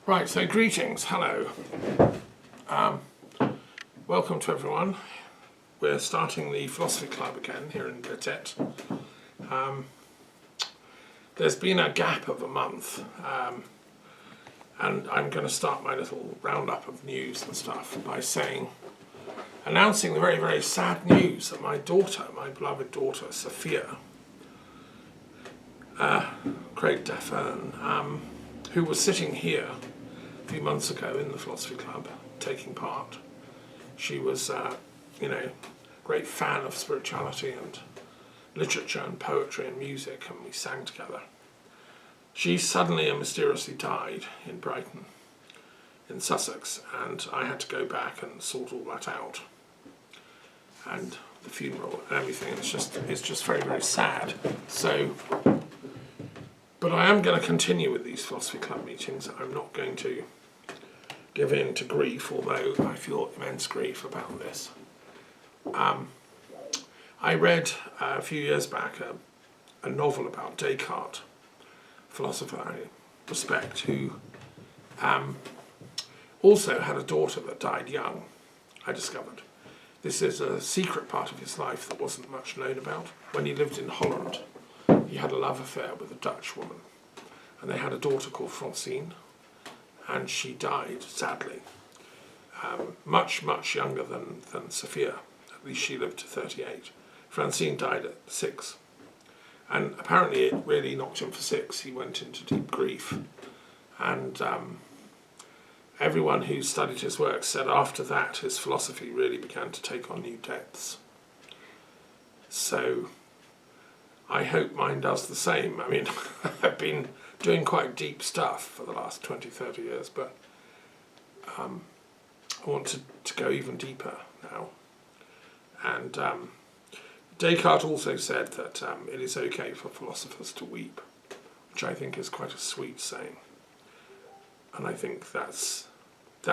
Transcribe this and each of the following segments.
Right, so greetings, hello. Welcome to everyone. We're starting the Philosophy Club again here in Vertet. There's been a gap of a month, and I'm going to start my little roundup of news and stuff by announcing the very, very sad news that my daughter, my beloved daughter, Sophia, Craig Daffern, who was sitting here a few months ago in the Philosophy Club, taking part. She was, great fan of spirituality and literature and poetry and music, and we sang together. She suddenly and mysteriously died in Brighton, in Sussex, and I had to go back and sort all that out, and the funeral and everything. It's just very, very sad. So, but I am going to continue with these Philosophy Club meetings. I'm not going to give in to grief, although I feel immense grief about this. I read a few years back a novel about Descartes, philosopher I respect, who also had a daughter that died young, I discovered. This is a secret part of his life that wasn't much known about. When he lived in Holland, he had a love affair with a Dutch woman, and they had a daughter called Francine, and she died, sadly, much, much younger than Sophia. At least she lived to 38. Francine died at 6. And apparently it really knocked him for 6. He went into deep grief. And everyone who studied his work said after that his philosophy really began to take on new depths. So I hope mine does the same. I mean, I've been doing quite deep stuff for the last 20, 30 years, but I want to go even deeper now. And Descartes also said that it is okay for philosophers to weep, which I think is quite a sweet saying. And I think that's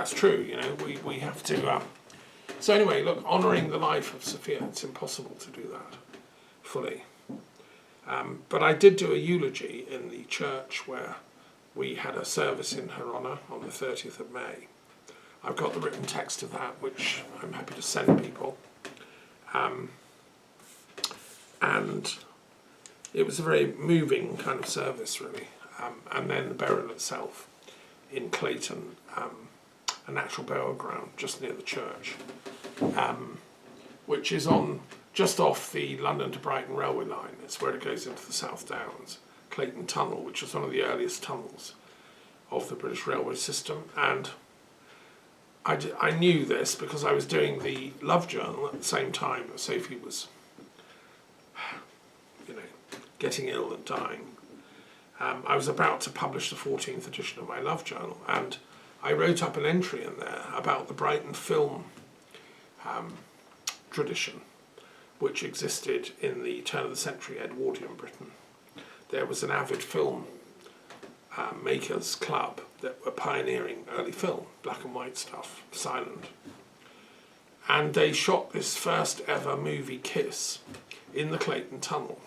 true, we have to... So anyway, look, honouring the life of Sophia, it's impossible to do that fully. But I did do a eulogy in the church where we had a service in her honour on the 30th of May. I've got the written text of that, which I'm happy to send people. And it was a very moving kind of service, really. And then the burial itself in Clayton, a natural burial ground just near the church, which is just off the London to Brighton railway line. It's where it goes into the South Downs. Clayton Tunnel, which was one of the earliest tunnels of the British railway system. And I knew this because I was doing the Love Journal at the same time that Sophie was, getting ill and dying. I was about to publish the 14th edition of my Love Journal, and I wrote up an entry in there about the Brighton film tradition, which existed in the turn of the century Edwardian Britain. There was an avid film makers club that were pioneering early film, black and white stuff, silent. And they shot this first ever movie, Kiss, in the Clayton Tunnel.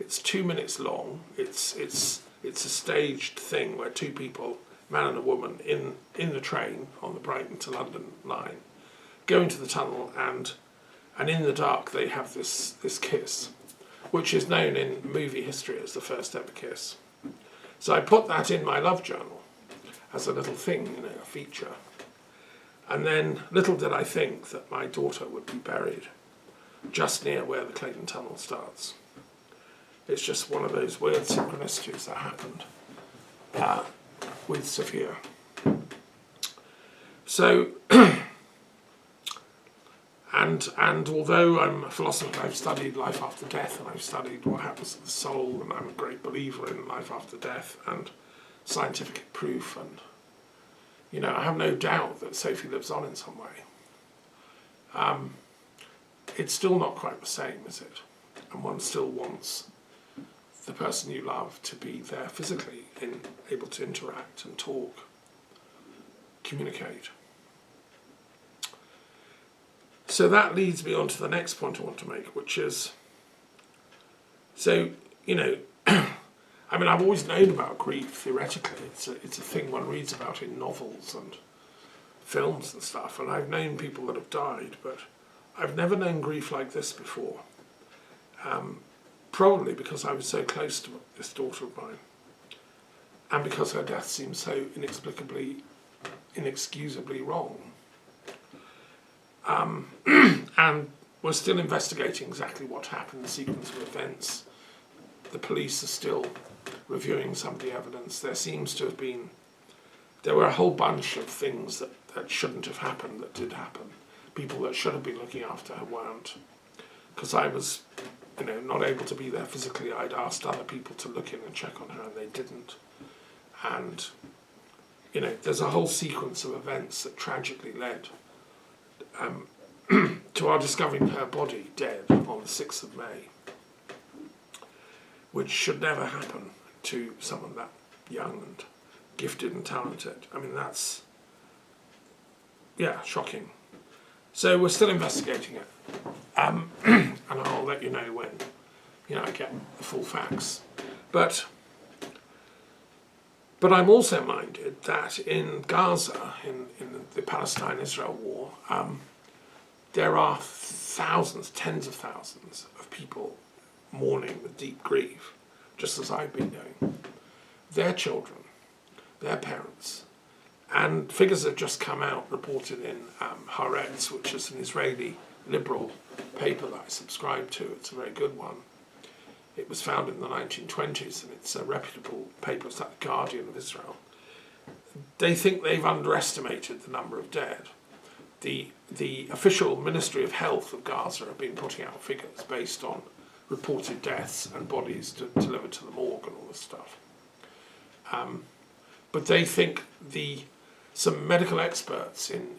It's 2 minutes long. It's a staged thing where two people, man and a woman, in the train on the Brighton to London line, go into the tunnel, and in the dark they have this kiss, which is known in movie history as the first ever kiss. So I put that in my Love Journal as a little thing, a feature. And then little did I think that my daughter would be buried just near where the Clayton Tunnel starts. It's just one of those weird synchronicities that happened with Sophia. So, and although I'm a philosopher, I've studied life after death, and I've studied what happens to the soul, and I'm a great believer in life after death and scientific proof, and I have no doubt that Sophie lives on in some way. It's still not quite the same, is it? And one still wants the person you love to be there physically, able to interact and talk, communicate. So that leads me on to the next point I want to make, which is, so, you know, I mean, I've always known about grief theoretically. It's a thing one reads about in novels and films and stuff, and I've known people that have died, but I've never known grief like this before. Probably because I was so close to this daughter of mine, and because her death seems so inexcusably wrong. And we're still investigating exactly what happened, the sequence of events. The police are still reviewing some of the evidence. There were a whole bunch of things that shouldn't have happened that did happen. People that should have been looking after her weren't. Because I was, not able to be there physically, I'd asked other people to look in and check on her, and they didn't. And, there's a whole sequence of events that tragically led to our discovering her body dead on the 6th of May, which should never happen to someone that young and gifted and talented. I mean, that's, shocking. So we're still investigating it. And I'll let you know when, I get the full facts. But I'm also minded that in Gaza, in the Palestine-Israel war, there are thousands, tens of thousands of people mourning with deep grief, just as I've been doing. Their children, their parents, and figures have just come out, reported in Haaretz, which is an Israeli liberal paper that I subscribe to. It's a very good one. It was founded in the 1920s, and it's a reputable paper. It's like the Guardian of Israel. They think they've underestimated the number of dead. The official Ministry of Health of Gaza have been putting out figures based on reported deaths and bodies delivered to the morgue and all this stuff. But they think some medical experts in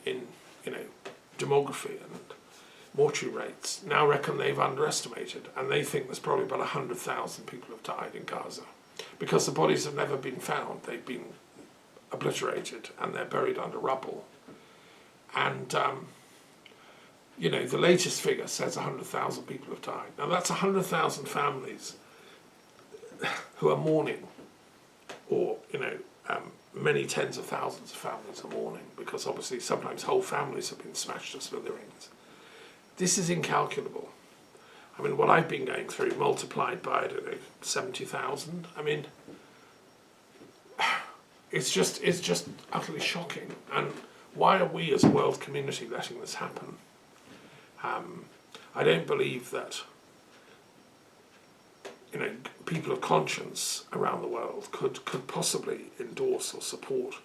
demography and mortuary rates now reckon they've underestimated, and they think there's probably about 100,000 people have died in Gaza because the bodies have never been found. They've been obliterated and they're buried under rubble. And the latest figure says 100,000 people have died. Now that's 100,000 families who are mourning, or many tens of thousands of families are mourning, because obviously sometimes whole families have been smashed to smithereens. This is incalculable. I mean, what I've been going through multiplied by 70,000. I mean, it's just utterly shocking. And why are we as a world community letting this happen? I don't believe that people of conscience around the world could possibly endorse or support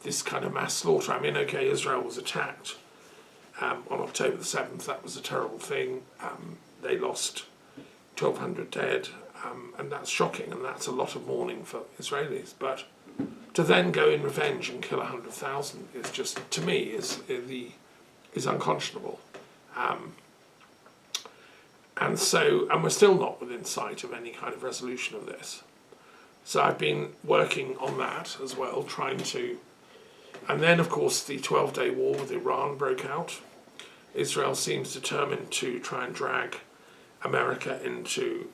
this kind of mass slaughter. I mean, okay, Israel was attacked on October the 7th. That was a terrible thing. They lost 1,200 dead, and that's shocking, and that's a lot of mourning for Israelis. But to then go in revenge and kill 100,000 is just, to me, is unconscionable. And we're still not within sight of any kind of resolution of this. So I've been working on that as well, trying to. And then, of course, the 12-day war with Iran broke out. Israel seems determined to try and drag America into,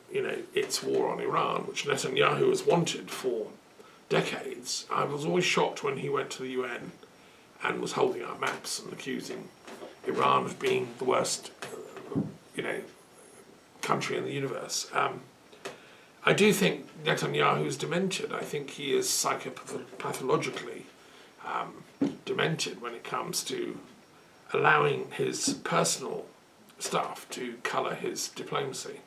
its war on Iran, which Netanyahu has wanted for decades. I was always shocked when he went to the UN and was holding up maps and accusing Iran of being the worst, country in the universe. I do think Netanyahu is demented. I think he is psychopathologically demented when it comes to allowing his personal stuff to colour his diplomacy.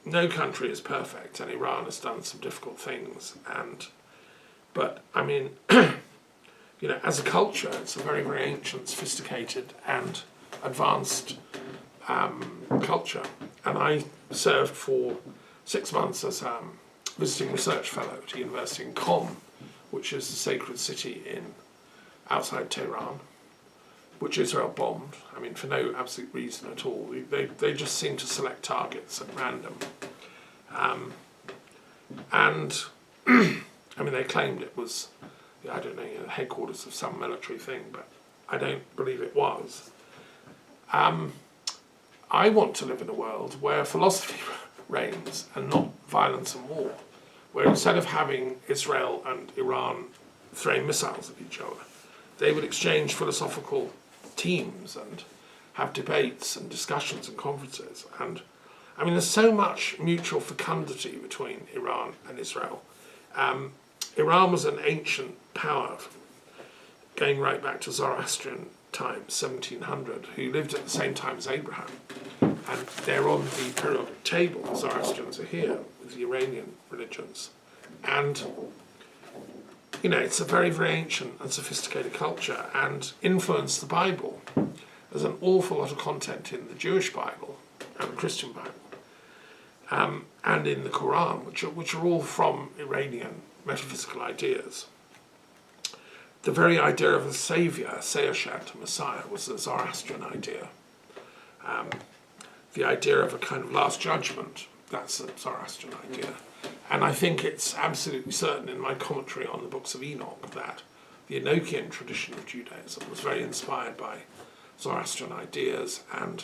No country is perfect, and Iran has done some difficult things. But I mean, as a culture, it's a very, very ancient, sophisticated, and advanced culture. And I served for 6 months as visiting research fellow at a university in Qom, which is the sacred city outside Tehran, which Israel bombed. I mean, for no absolute reason at all. They just seem to select targets at random. And I mean, they claimed it was, the headquarters of some military thing, but I don't believe it was. I want to live in a world where philosophy reigns and not violence and war, where instead of having Israel and Iran throwing missiles at each other, they would exchange philosophical teams and have debates and discussions and conferences. And I mean, there's so much mutual fecundity between Iran and Israel. Iran was an ancient power, going right back to Zoroastrian times, 1700, who lived at the same time as Abraham. And they're on the periodic table. The Zoroastrians are here with the Iranian religions. And, you know, it's a very, very ancient and sophisticated culture and influenced the Bible. There's an awful lot of content in the Jewish Bible and the Christian Bible, and in the Quran, which are all from Iranian metaphysical ideas. The very idea of a saviour, Seyashat, a Messiah, was a Zoroastrian idea. The idea of a kind of last judgment, that's a Zoroastrian idea. And I think it's absolutely certain in my commentary on the books of Enoch that the Enochian tradition of Judaism was very inspired by Zoroastrian ideas, and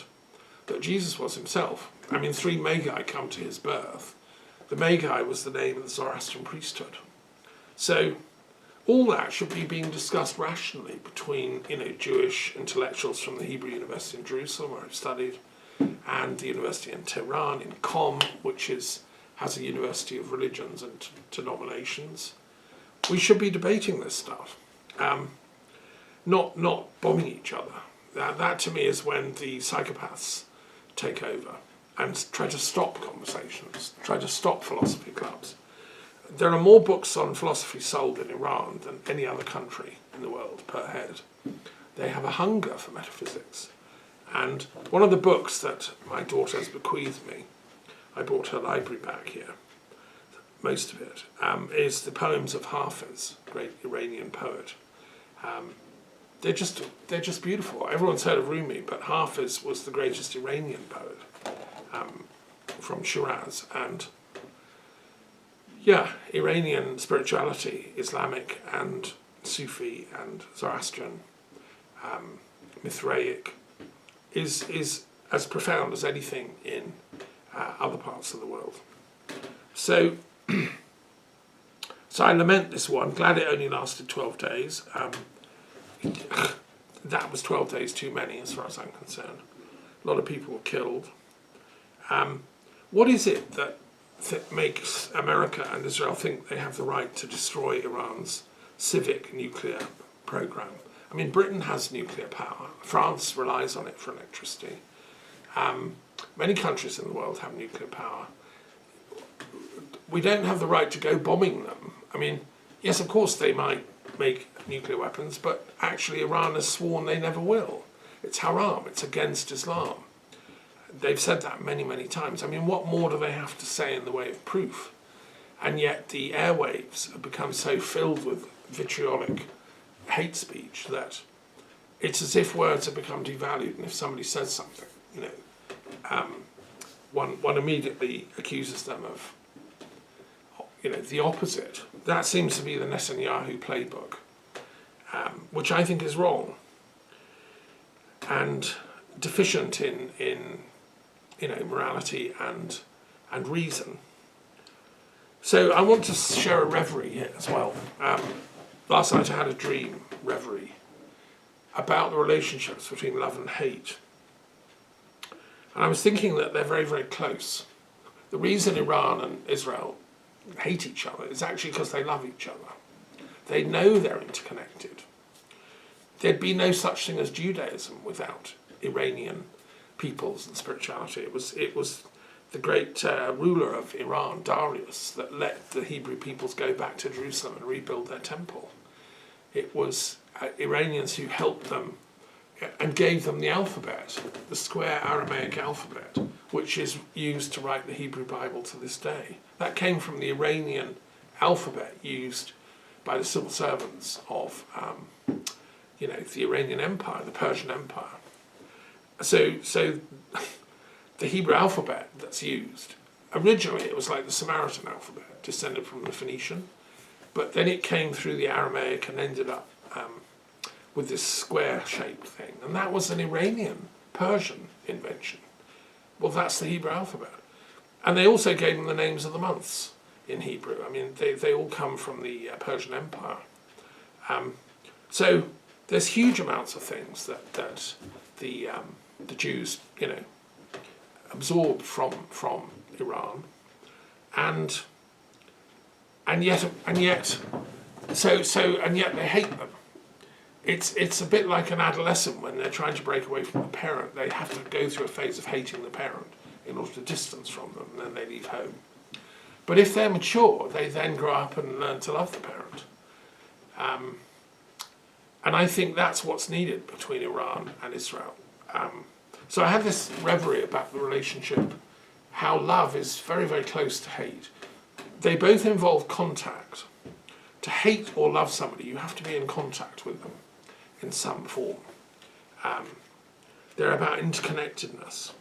that Jesus was himself. I mean, 3 Magi come to his birth. The Magi was the name of the Zoroastrian priesthood. So all that should be being discussed rationally between, you know, Jewish intellectuals from the Hebrew University in Jerusalem, where I've studied, and the university in Tehran, in Qom, which has a university of religions and denominations. We should be debating this stuff, not bombing each other. That to me is when the psychopaths take over and try to stop conversations, try to stop philosophy clubs. There are more books on philosophy sold in Iran than any other country in the world per head. They have a hunger for metaphysics. And one of the books that my daughter has bequeathed me, I brought her library back here, most of it, is the poems of Hafiz, great Iranian poet. They're just beautiful. Everyone's heard of Rumi, but Hafiz was the greatest Iranian poet from Shiraz. And yeah, Iranian spirituality, Islamic and Sufi and Zoroastrian, Mithraic, is as profound as anything in other parts of the world. So I lament this war. I'm glad it only lasted 12 days. That was 12 days too many as far as I'm concerned. A lot of people were killed. What is it that makes America and Israel think they have the right to destroy Iran's civic nuclear program? I mean, Britain has nuclear power. France relies on it for electricity. Many countries in the world have nuclear power. We don't have the right to go bombing them. I mean, yes, of course they might make nuclear weapons, but actually Iran has sworn they never will. It's haram, it's against Islam. They've said that many, many times. I mean, what more do they have to say in the way of proof? And yet the airwaves have become so filled with vitriolic hate speech that it's as if words have become devalued, and if somebody says something, you know, one immediately accuses them of, you know, the opposite. That seems to be the Netanyahu playbook, which I think is wrong and deficient in you know, morality and reason. So I want to share a reverie here as well. Last night I had a dream reverie about the relationships between love and hate. And I was thinking that they're very, very close. The reason Iran and Israel hate each other is actually because they love each other. They know they're interconnected. There'd be no such thing as Judaism without Iranian peoples and spirituality. It was the great ruler of Iran, Darius, that let the Hebrew peoples go back to Jerusalem and rebuild their temple. It was Iranians who helped them and gave them the alphabet, the square Aramaic alphabet, which is used to write the Hebrew Bible to this day. That came from the Iranian alphabet used by the civil servants of you know, the Iranian Empire, the Persian Empire. So the Hebrew alphabet that's used, originally it was like the Samaritan alphabet, descended from the Phoenician, but then it came through the Aramaic and ended up with this square-shaped thing. And that was an Iranian Persian invention. Well, that's the Hebrew alphabet. And they also gave them the names of the months in Hebrew. I mean, they all come from the Persian Empire. So there's huge amounts of things that the Jews, absorbed from Iran, and yet they hate them. It's a bit like an adolescent when they're trying to break away from a parent. They have to go through a phase of hating the parent in order to distance from them, and then they leave home. But if they're mature, they then grow up and learn to love the parent. And I think that's what's needed between Iran and Israel. So I had this reverie about the relationship, how love is very, very close to hate. They both involve contact. To hate or love somebody, you have to be in contact with them in some form. They're about interconnectedness.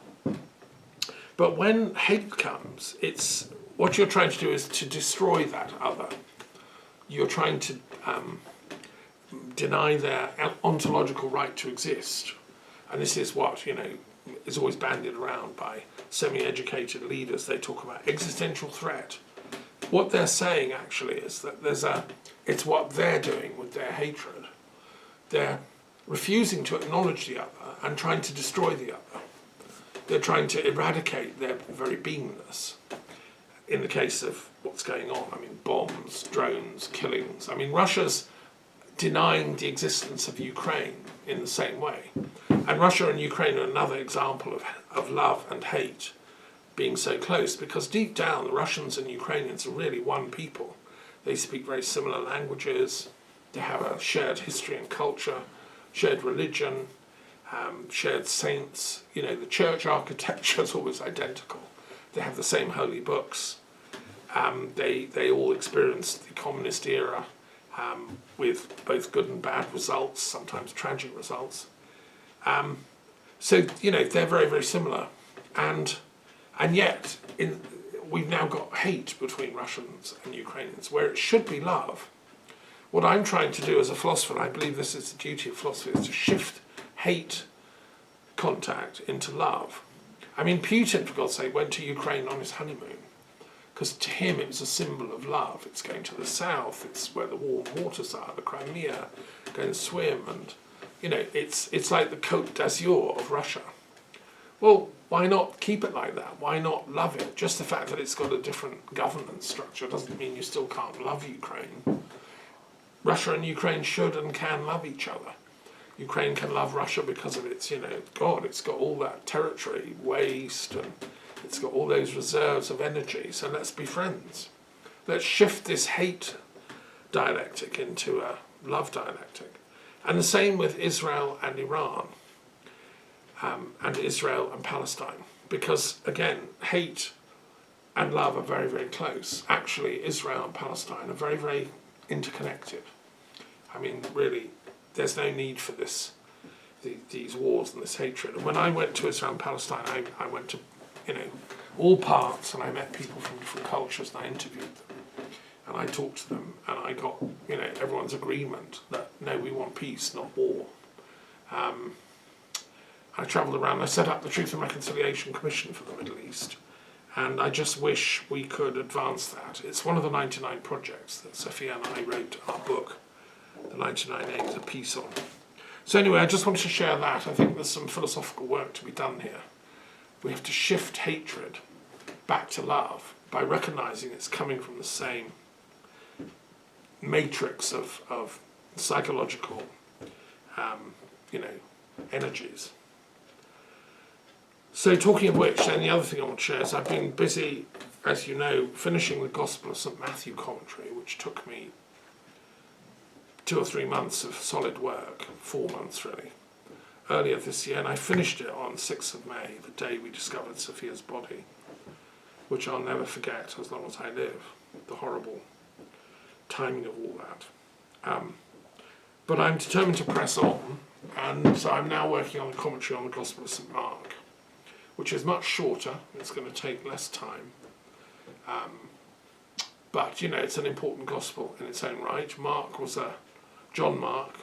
But when hate comes, it's what you're trying to do is to destroy that other. You're trying to deny their ontological right to exist. And this is what, is always bandied around by semi-educated leaders. They talk about existential threat. What they're saying actually is that it's what they're doing with their hatred. They're refusing to acknowledge the other and trying to destroy the other. They're trying to eradicate their very beingness. In the case of what's going on, bombs, drones, killings. Russia's denying the existence of Ukraine in the same way. And Russia and Ukraine are another example of love and hate being so close, because deep down the Russians and Ukrainians are really one people. They speak very similar languages, they have a shared history and culture, shared religion, shared saints. The church architecture is always identical. They have the same holy books. They all experienced the communist era with both good and bad results, sometimes tragic results. So they're very, very similar. And yet, we've now got hate between Russians and Ukrainians, where it should be love. What I'm trying to do as a philosopher, and I believe this is the duty of philosophy, is to shift hate contact into love. Putin, for God's sake, went to Ukraine on his honeymoon, because to him it was a symbol of love. It's going to the south, it's where the warm waters are, the Crimea, go and swim, and it's like the Côte d'Azur of Russia. Well, why not keep it like that? Why not love it? Just the fact that it's got a different governance structure doesn't mean you still can't love Ukraine. Russia and Ukraine should and can love each other. Ukraine can love Russia because of its, it's got all that territory, waste, and it's got all those reserves of energy, so let's be friends. Let's shift this hate dialectic into a love dialectic. And the same with Israel and Iran. And Israel and Palestine, because again, hate and love are very, very close. Actually, Israel and Palestine are very, very interconnected. Really, there's no need for these wars and this hatred. And when I went to Israel and Palestine, I went to, all parts, and I met people from different cultures, and I interviewed them, and I talked to them, and I got, everyone's agreement that no, we want peace, not war. I travelled around, I set up the Truth and Reconciliation Commission for the Middle East, and I just wish we could advance that. It's one of the 99 projects that Sophia and I wrote our book, The 99 Aims of Peace, on. So anyway, I just wanted to share that. I think there's some philosophical work to be done here. We have to shift hatred back to love by recognising it's coming from the same matrix of psychological, energies. So talking of which, then the other thing I want to share is I've been busy, as you know, finishing the Gospel of St Matthew commentary, which took me 2 or 3 months of solid work, 4 months really, earlier this year, and I finished it on 6th of May, the day we discovered Sophia's body, which I'll never forget as long as I live, the horrible timing of all that. But I'm determined to press on, and so I'm now working on the commentary on the Gospel of St Mark, which is much shorter. It's going to take less time. But, it's an important gospel in its own right. John Mark,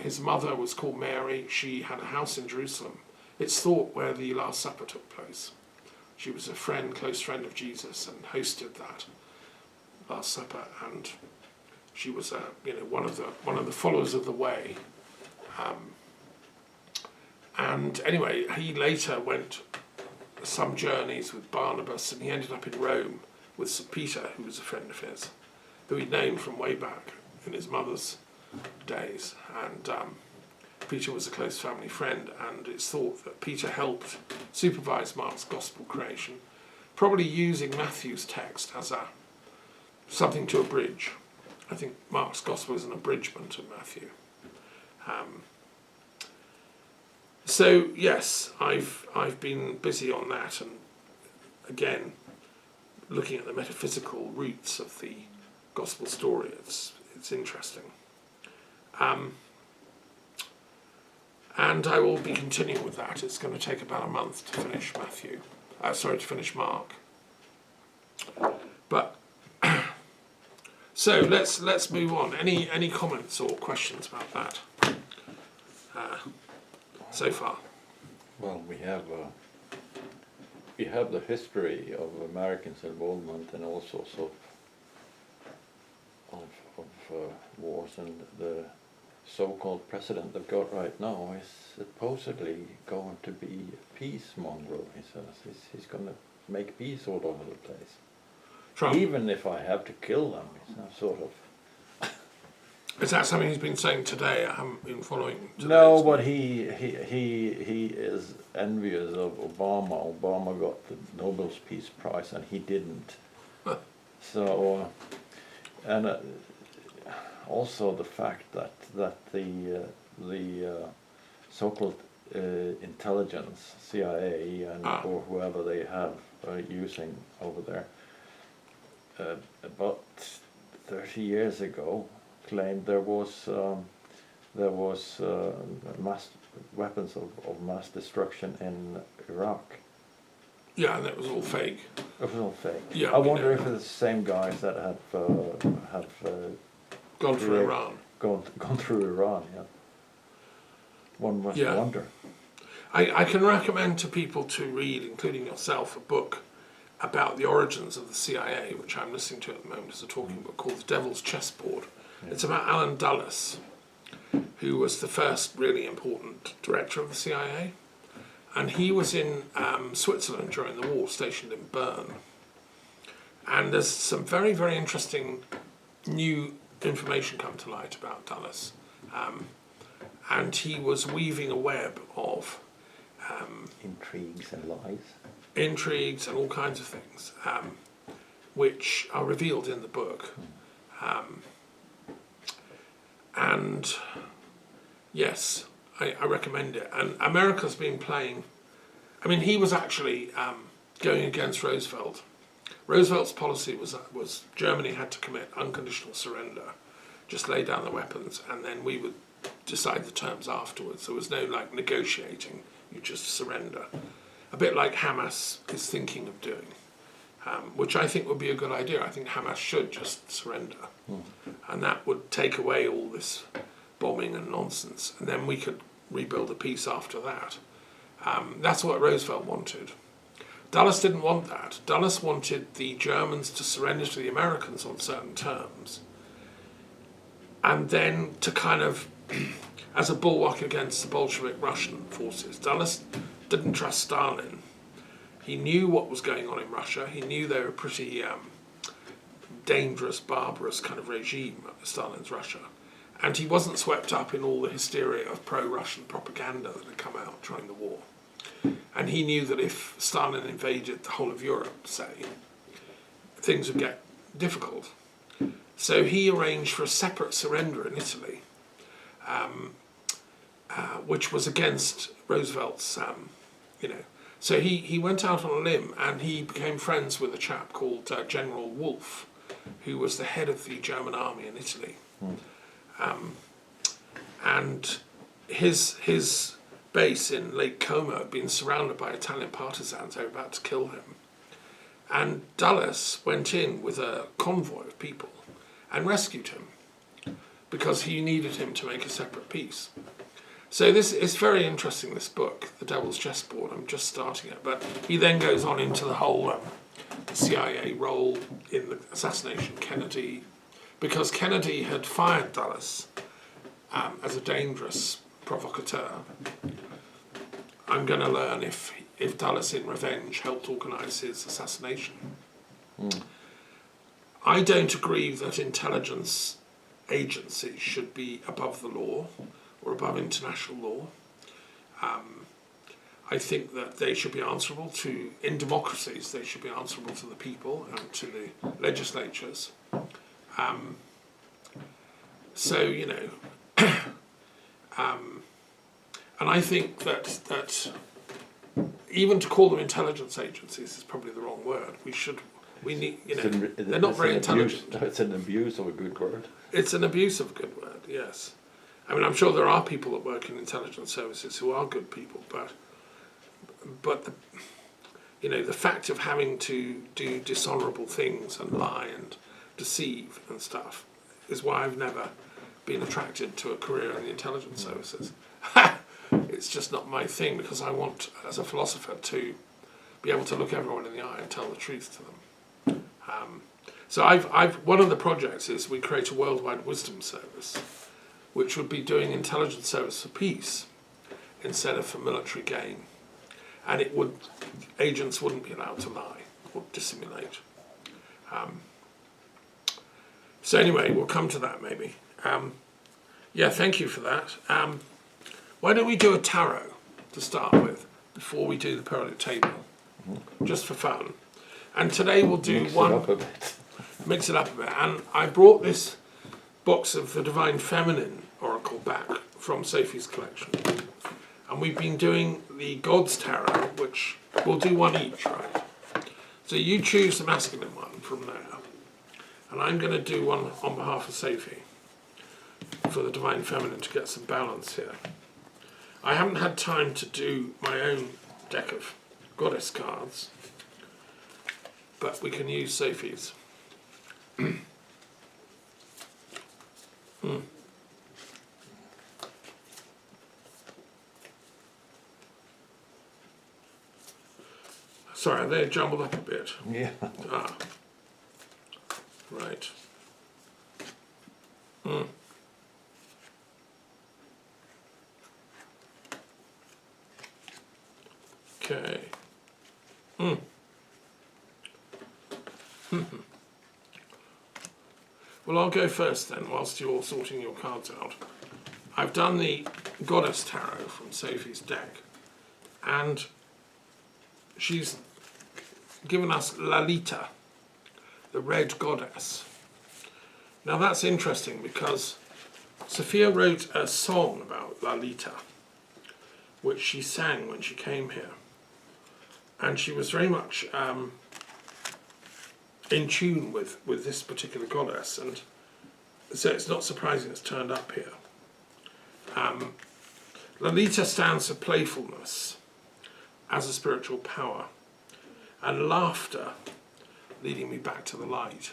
his mother was called Mary. She had a house in Jerusalem It's thought where the Last Supper took place. She was a close friend of Jesus, and hosted that Last Supper, and she was one of the followers of the way. And anyway, he later went some journeys with Barnabas, and he ended up in Rome with St. Peter, who was a friend of his, who he'd known from way back in his mother's days. And Peter was a close family friend, and it's thought that Peter helped supervise Mark's gospel creation, probably using Matthew's text as something to abridge. I think Mark's gospel is an abridgment of Matthew. So yes, I've been busy on that, and again, looking at the metaphysical roots of the gospel story. It's interesting. And I will be continuing with that. It's going to take about a month to finish to finish Mark. But so let's move on. Any comments or questions about that so far? Well, we have the history of Americans' involvement in all sorts of wars, and the so-called president they've got right now is supposedly going to be a peacemonger. He says he's going to make peace all over the place. Trump. Even if I have to kill them, it's not sort of. Is that something he's been saying today? I haven't been following. No, but he is envious of Obama. Obama got the Nobel Peace Prize and he didn't. Huh. So, and also the fact that the so-called intelligence, CIA or whoever they have using over there, about 30 years ago, claimed there was mass weapons of mass destruction in Iraq. Yeah, and that was all fake. It was all fake. Yeah, I wonder if it's the same guys that have gone through Iran. Gone through Iran. Yeah. One must wonder. I can recommend to people to read, including yourself, a book about the origins of the CIA, which I'm listening to at the moment as a talking book, called The Devil's Chessboard. Yeah. It's about Alan Dulles, who was the first really important director of the CIA. And he was in Switzerland during the war, stationed in Bern. And there's some very, very interesting new information come to light about Dulles. And he was weaving a web of intrigues and lies. Intrigues and all kinds of things, which are revealed in the book. And yes, I recommend it. And America's been playing. I mean, he was actually going against Roosevelt. Roosevelt's policy was Germany had to commit unconditional surrender, just lay down the weapons, and then we would decide the terms afterwards. There was no negotiating. You just surrender. A bit like Hamas is thinking of doing, which I think would be a good idea. I think Hamas should just surrender, and that would take away all this bombing and nonsense, and then we could rebuild a peace after that. That's what Roosevelt wanted. Dulles didn't want that. Dulles wanted the Germans to surrender to the Americans on certain terms, and then to kind of, as a bulwark against the Bolshevik Russian forces. Dulles didn't trust Stalin. He knew what was going on in Russia. He knew they were a pretty dangerous, barbarous kind of regime, Stalin's Russia. And he wasn't swept up in all the hysteria of pro-Russian propaganda that had come out during the war. And he knew that if Stalin invaded the whole of Europe, say, things would get difficult. So he arranged for a separate surrender in Italy, which was against Roosevelt's, So he went out on a limb, and he became friends with a chap called General Wolfe, who was the head of the German army in Italy. And his base in Lake Como had been surrounded by Italian partisans. They were about to kill him. And Dulles went in with a convoy of people and rescued him, because he needed him to make a separate peace. So this is very interesting, this book, The Devil's Chessboard. I'm just starting it. But he then goes on into the whole CIA role in the assassination of Kennedy, because Kennedy had fired Dulles as a dangerous provocateur. I'm going to learn if Dulles, in revenge, helped organise his assassination. I don't agree that intelligence agencies should be above the law or above international law. I think that they should be answerable to, in democracies, they should be answerable to the people and to the legislatures. So, you know, and I think that even to call them intelligence agencies is probably the wrong word. We need, you know, they're not very intelligent. It's an abuse of a good word. It's an abuse of a good word, yes. I mean, I'm sure there are people that work in intelligence services who are good people, but the, you know, the fact of having to do dishonourable things and lie and deceive and stuff is why I've never been attracted to a career in the intelligence services. It's just not my thing, because I want, as a philosopher, to be able to look everyone in the eye and tell the truth to them. So one of the projects is we create a worldwide wisdom service, which would be doing intelligence service for peace instead of for military gain, and agents wouldn't be allowed to lie or dissimulate. So anyway, we'll come to that maybe. Yeah, thank you for that. Why don't we do a tarot to start with before we do the periodic table, just for fun? And today we'll do mix it up a bit. And I brought this box of the Divine Feminine Oracle back from Sophie's collection. And we've been doing the Gods Tarot, which we'll do one each, right? So you choose the masculine one from there. And I'm going to do one on behalf of Sophie for the Divine Feminine to get some balance here. I haven't had time to do my own deck of goddess cards, but we can use Sophie's. Sorry, they jumbled up a bit. Yeah. Right. Okay. Well, I'll go first then, whilst you're sorting your cards out. I've done the Goddess Tarot from Sophie's deck, and she's given us Lalita, the red goddess. Now that's interesting because Sophia wrote a song about Lalita, which she sang when she came here. And she was very much in tune with this particular goddess, and so it's not surprising it's turned up here. Lalita stands for playfulness as a spiritual power, and laughter leading me back to the light.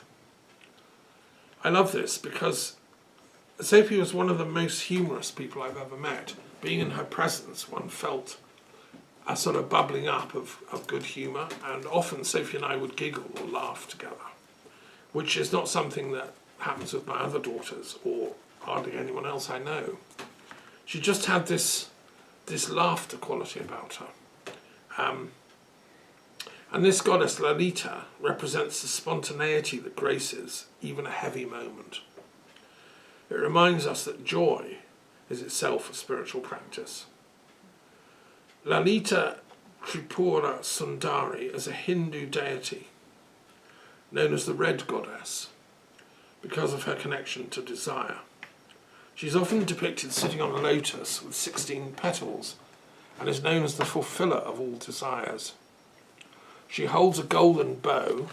I love this because Sophie was one of the most humorous people I've ever met. Being in her presence, one felt a sort of bubbling up of good humour, and often Sophie and I would giggle or laugh together, which is not something that happens with my other daughters or hardly anyone else I know. She just had this laughter quality about her. And this goddess Lalita represents the spontaneity that graces even a heavy moment. It reminds us that joy is itself a spiritual practice. Lalita Tripura Sundari is a Hindu deity known as the Red Goddess because of her connection to desire. She's often depicted sitting on a lotus with 16 petals and is known as the fulfiller of all desires. She holds a golden bow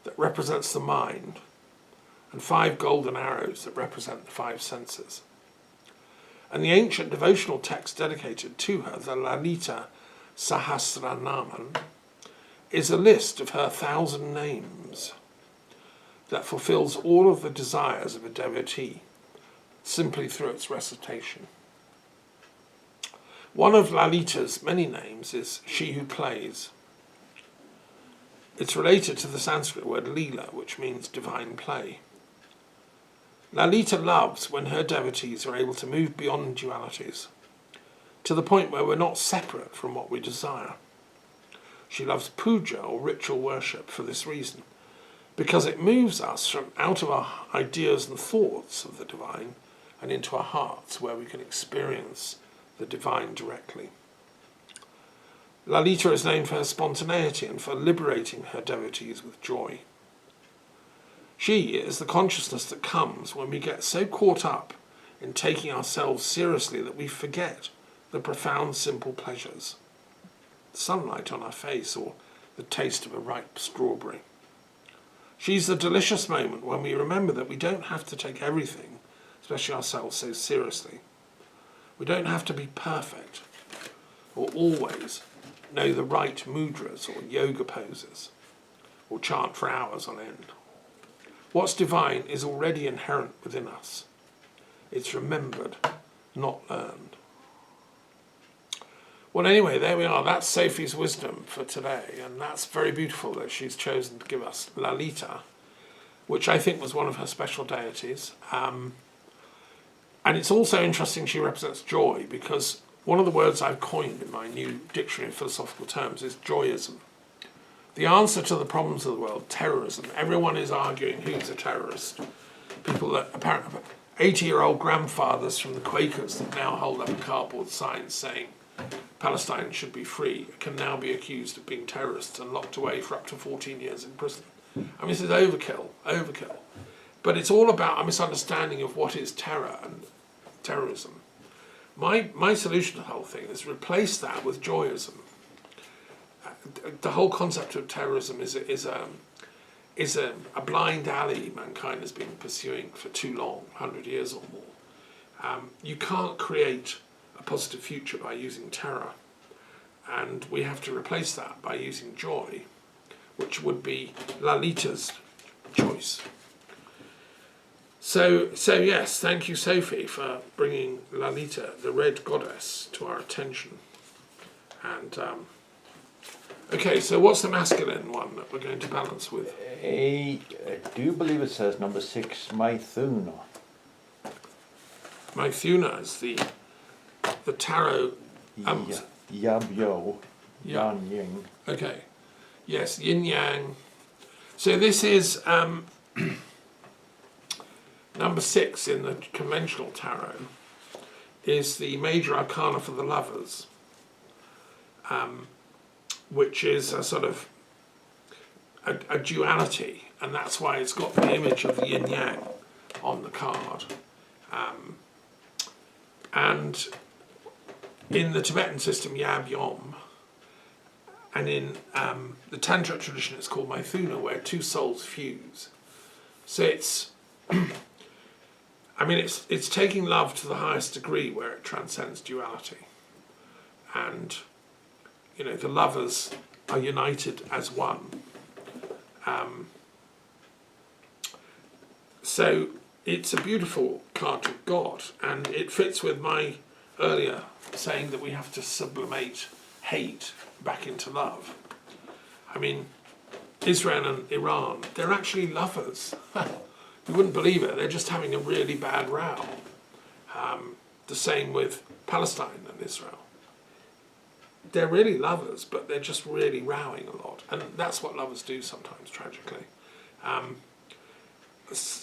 that represents the mind and 5 golden arrows that represent the 5 senses. And the ancient devotional text dedicated to her, the Lalita Sahasranaman, is a list of her 1,000 names that fulfills all of the desires of a devotee simply through its recitation. One of Lalita's many names is she who plays. It's related to the Sanskrit word Leela, which means divine play. Lalita loves when her devotees are able to move beyond dualities, to the point where we're not separate from what we desire. She loves puja, or ritual worship, for this reason, because it moves us from out of our ideas and thoughts of the divine and into our hearts, where we can experience the divine directly. Lalita is known for her spontaneity and for liberating her devotees with joy. She is the consciousness that comes when we get so caught up in taking ourselves seriously that we forget the profound simple pleasures, the sunlight on our face or the taste of a ripe strawberry. She's the delicious moment when we remember that we don't have to take everything, especially ourselves, so seriously. We don't have to be perfect or always know the right mudras or yoga poses or chant for hours on end. What's divine is already inherent within us. It's remembered, not learned. Well, anyway, there we are. That's Sophie's wisdom for today, and that's very beautiful that she's chosen to give us Lalita, which I think was one of her special deities. And it's also interesting she represents joy, because one of the words I've coined in my new dictionary of philosophical terms is joyism. The answer to the problems of the world, terrorism. Everyone is arguing who's a terrorist. People that apparently 80-year-old grandfathers from the Quakers that now hold up a cardboard sign saying Palestine should be free can now be accused of being terrorists and locked away for up to 14 years in prison. I mean, this is overkill. But it's all about a misunderstanding of what is terror and terrorism. My solution to the whole thing is replace that with joyism. The whole concept of terrorism is a blind alley mankind has been pursuing for too long, 100 years or more. You can't create a positive future by using terror, and we have to replace that by using joy, which would be Lalita's choice. So yes, thank you, Sophie, for bringing Lalita, the red goddess, to our attention. And okay, so what's the masculine one that we're going to balance with? I do believe it says number 6, Maithuna. Maithuna is the tarot. Yab-yo, Yeah. Yan-ying. Okay, yes, yin yang. So this is number 6 in the conventional tarot. Is the major arcana for the lovers, which is a sort of a duality, and that's why it's got the image of the yin yang on the card. And in the Tibetan system, Yab Yom, and in the Tantra tradition, it's called Maithuna, where two souls fuse. So it's, I mean, it's taking love to the highest degree, where it transcends duality, and you know the lovers are united as one. So it's a beautiful card to God, and it fits with my earlier saying that we have to sublimate hate back into love. I mean, Israel and Iran, they're actually lovers. You wouldn't believe it, they're just having a really bad row. The same with Palestine and Israel. They're really lovers, but they're just really rowing a lot. And that's what lovers do sometimes, tragically.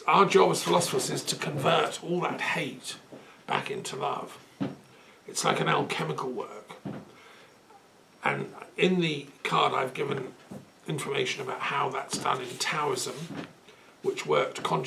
Our job as philosophers is to convert all that hate back into love. It's like an alchemical work. And in the card I've given information about how that's done in Taoism, which worked consciously